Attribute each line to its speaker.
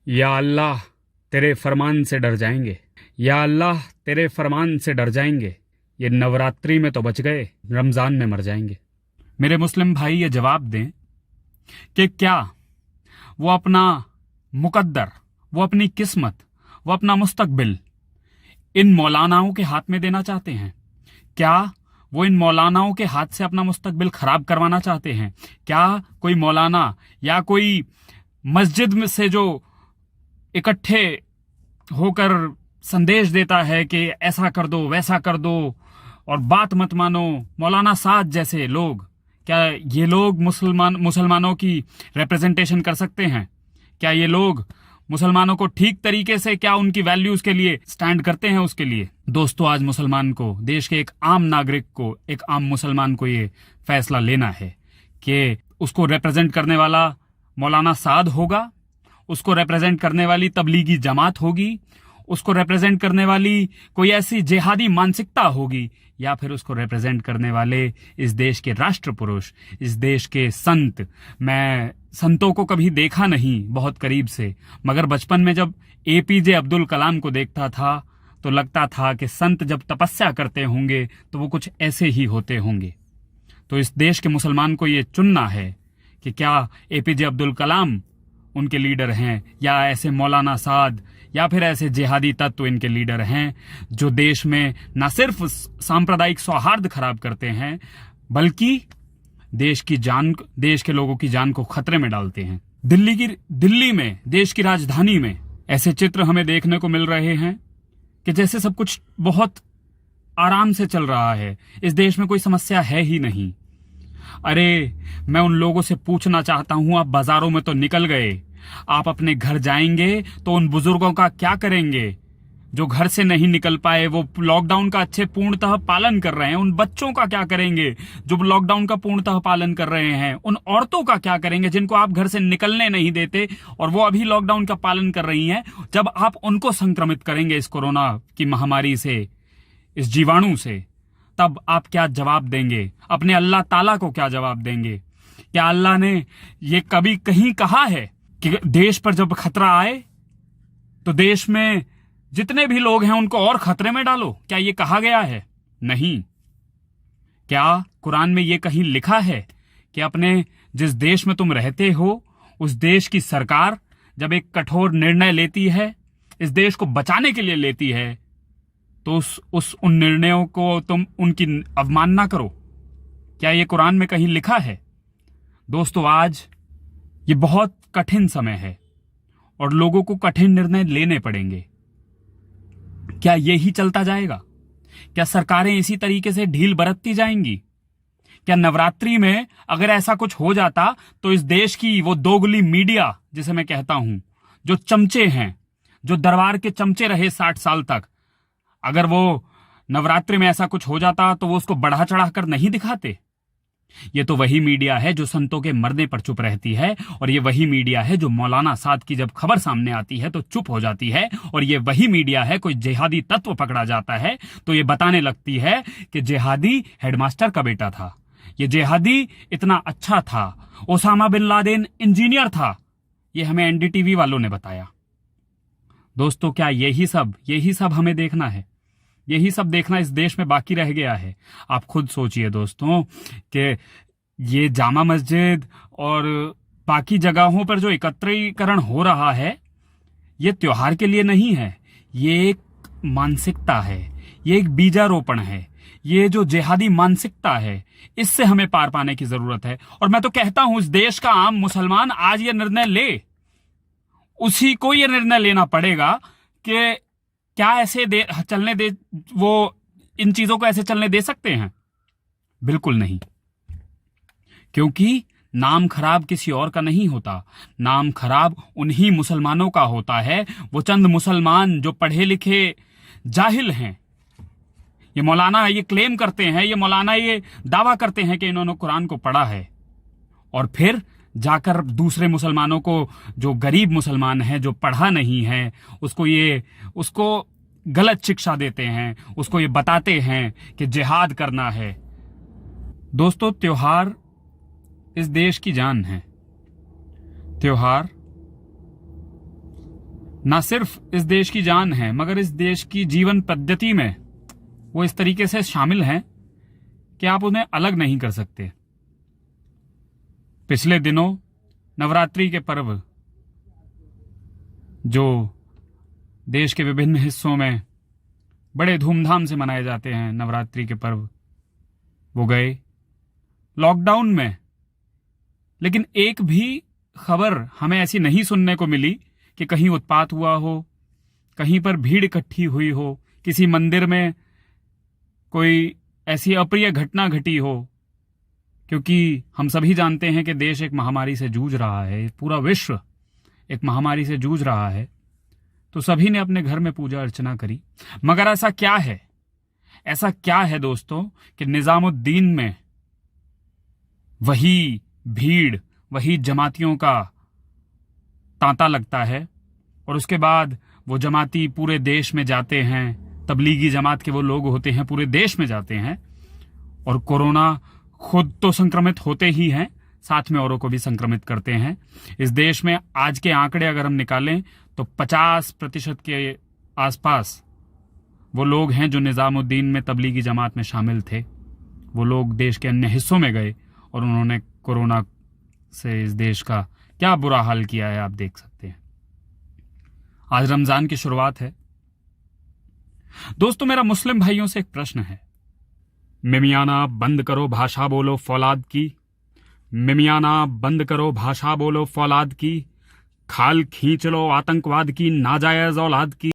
Speaker 1: या अल्लाह तेरे फरमान से डर जाएंगे, या अल्लाह तेरे फरमान से डर जाएंगे। ये नवरात्रि में तो बच गए, रमज़ान में मर जाएंगे। मेरे मुस्लिम भाई ये जवाब दें कि क्या वो अपना मुकद्दर, वो अपनी किस्मत, वो अपना मुस्तकबिल इन मौलानाओं के हाथ में देना चाहते हैं? क्या वो इन मौलानाओं के हाथ से अपना मुस्तकबिल खराब करवाना चाहते हैं? क्या कोई मौलाना या कोई मस्जिद में से जो इकट्ठे होकर संदेश देता है कि ऐसा कर दो, वैसा कर दो और बात मत मानो, मौलाना साद जैसे लोग, क्या ये लोग मुसलमानों की रिप्रेजेंटेशन कर सकते हैं? क्या ये लोग मुसलमानों को ठीक तरीके से, क्या उनकी वैल्यूज के लिए स्टैंड करते हैं उसके लिए? दोस्तों, आज मुसलमान को, देश के एक आम नागरिक को, एक आम मुसलमान को ये फैसला लेना है कि उसको रिप्रेजेंट करने वाला मौलाना साद होगा, उसको रिप्रेजेंट करने वाली तबलीगी जमात होगी, उसको रिप्रेजेंट करने वाली कोई ऐसी जिहादी मानसिकता होगी, या फिर उसको रिप्रेजेंट करने वाले इस देश के राष्ट्र पुरुष, इस देश के संत। मैं संतों को कभी देखा नहीं बहुत करीब से, मगर बचपन में जब एपीजे अब्दुल कलाम को देखता था तो लगता था कि संत जब तपस्या करते होंगे तो वो कुछ ऐसे ही होते होंगे। तो इस देश के मुसलमान को ये चुनना है कि क्या एपीजे अब्दुल कलाम उनके लीडर हैं, या ऐसे मौलाना साद, या फिर ऐसे जिहादी तत्व इनके लीडर हैं जो देश में न सिर्फ सांप्रदायिक सौहार्द खराब करते हैं बल्कि देश के लोगों की जान को खतरे में डालते हैं। दिल्ली में, देश की राजधानी में ऐसे चित्र हमें देखने को मिल रहे हैं कि जैसे सब कुछ बहुत आराम से चल रहा है, इस देश में कोई समस्या है ही नहीं। अरे, मैं उन लोगों से पूछना चाहता हूं, आप बाजारों में तो निकल गए, आप अपने घर जाएंगे तो उन बुजुर्गों का क्या करेंगे जो घर से नहीं निकल पाए, वो लॉकडाउन का अच्छे पूर्णतः पालन कर रहे हैं? उन बच्चों का क्या करेंगे जो लॉकडाउन का पूर्णतः पालन कर रहे हैं? उन औरतों का क्या करेंगे जिनको आप घर से निकलने नहीं देते और वो अभी लॉकडाउन का पालन कर रही हैं? जब आप उनको संक्रमित करेंगे इस कोरोना की महामारी से, इस जीवाणु से, तब आप क्या जवाब देंगे? अपने अल्लाह ताला को क्या जवाब देंगे? क्या अल्लाह ने ये कभी कहीं कहा है कि देश पर जब खतरा आए तो देश में जितने भी लोग हैं उनको और खतरे में डालो? क्या ये कहा गया है? नहीं। क्या कुरान में ये कहीं लिखा है कि अपने जिस देश में तुम रहते हो उस देश की सरकार जब एक कठोर निर्णय लेती है, इस देश को बचाने के लिए लेती है, तो उन निर्णयों को तुम उनकी अवमानना करो? क्या ये कुरान में कहीं लिखा है? दोस्तों, आज ये बहुत कठिन समय है और लोगों को कठिन निर्णय लेने पड़ेंगे। क्या यही चलता जाएगा? क्या सरकारें इसी तरीके से ढील बरतती जाएंगी? क्या नवरात्रि में अगर ऐसा कुछ हो जाता तो इस देश की वो दोगली मीडिया, जिसे मैं कहता हूं, जो चमचे हैं, जो दरबार के चमचे रहे 60 साल तक, अगर वो नवरात्रि में ऐसा कुछ हो जाता तो वो उसको बढ़ा चढ़ाकर नहीं दिखाते? ये तो वही मीडिया है जो संतों के मरने पर चुप रहती है, और ये वही मीडिया है जो मौलाना साद की जब खबर सामने आती है तो चुप हो जाती है, और ये वही मीडिया है कोई जिहादी तत्व पकड़ा जाता है तो ये बताने लगती है कि जिहादी हेडमास्टर का बेटा था, ये जिहादी इतना अच्छा था, ओसामा बिन लादेन इंजीनियर था। ये हमें एनडीटीवी वालों ने बताया। दोस्तों, क्या यही सब हमें देखना है? यही सब देखना इस देश में बाकी रह गया है? आप खुद सोचिए दोस्तों कि ये जामा मस्जिद और बाकी जगहों पर जो एकत्रीकरण हो रहा है, ये त्योहार के लिए नहीं है, ये एक मानसिकता है, ये एक बीजारोपण है, ये जो जिहादी मानसिकता है, इससे हमें पार पाने की जरूरत है। और मैं तो कहता हूं इस देश का आम मुसलमान आज ये निर्णय ले, उसी को ये निर्णय लेना पड़ेगा कि क्या ऐसे चलने दे, वो इन चीजों को ऐसे चलने दे सकते हैं? बिल्कुल नहीं, क्योंकि नाम खराब किसी और का नहीं होता, नाम खराब उन्हीं मुसलमानों का होता है, वो चंद मुसलमान जो पढ़े लिखे जाहिल हैं। ये मौलाना ये क्लेम करते हैं, ये मौलाना ये दावा करते हैं कि इन्होंने कुरान को पढ़ा है, और फिर जाकर दूसरे मुसलमानों को, जो गरीब मुसलमान है, जो पढ़ा नहीं है, उसको गलत शिक्षा देते हैं, उसको ये बताते हैं कि जिहाद करना है। दोस्तों, त्योहार इस देश की जान है। त्योहार ना सिर्फ इस देश की जान है मगर इस देश की जीवन पद्धति में वो इस तरीके से शामिल हैं कि आप उन्हें अलग नहीं कर सकते। पिछले दिनों नवरात्रि के पर्व जो देश के विभिन्न हिस्सों में बड़े धूमधाम से मनाए जाते हैं, नवरात्रि के पर्व वो गए लॉकडाउन में, लेकिन एक भी खबर हमें ऐसी नहीं सुनने को मिली कि कहीं उत्पात हुआ हो, कहीं पर भीड़ इकट्ठी हुई हो, किसी मंदिर में कोई ऐसी अप्रिय घटना घटी हो। क्योंकि हम सभी जानते हैं कि देश एक महामारी से जूझ रहा है, पूरा विश्व एक महामारी से जूझ रहा है, तो सभी ने अपने घर में पूजा अर्चना करी। मगर ऐसा क्या है दोस्तों कि निजामुद्दीन में वही भीड़, वही जमातियों का तांता लगता है और उसके बाद वो जमाती पूरे देश में जाते हैं, तबलीगी जमात के वो लोग होते हैं, पूरे देश में जाते हैं और कोरोना खुद तो संक्रमित होते ही हैं, साथ में औरों को भी संक्रमित करते हैं। इस देश में आज के आंकड़े अगर हम निकालें तो 50% के आसपास वो लोग हैं जो निजामुद्दीन में तबलीगी जमात में शामिल थे। वो लोग देश के अन्य हिस्सों में गए और उन्होंने कोरोना से इस देश का क्या बुरा हाल किया है, आप देख सकते हैं। आज रमजान की शुरुआत है दोस्तों। मेरा मुस्लिम भाइयों से एक प्रश्न है, मिमियाना बंद करो भाषा बोलो फौलाद की, मिमियाना बंद करो भाषा बोलो फौलाद की, खाल खींच लो आतंकवाद की नाजायज औलाद की।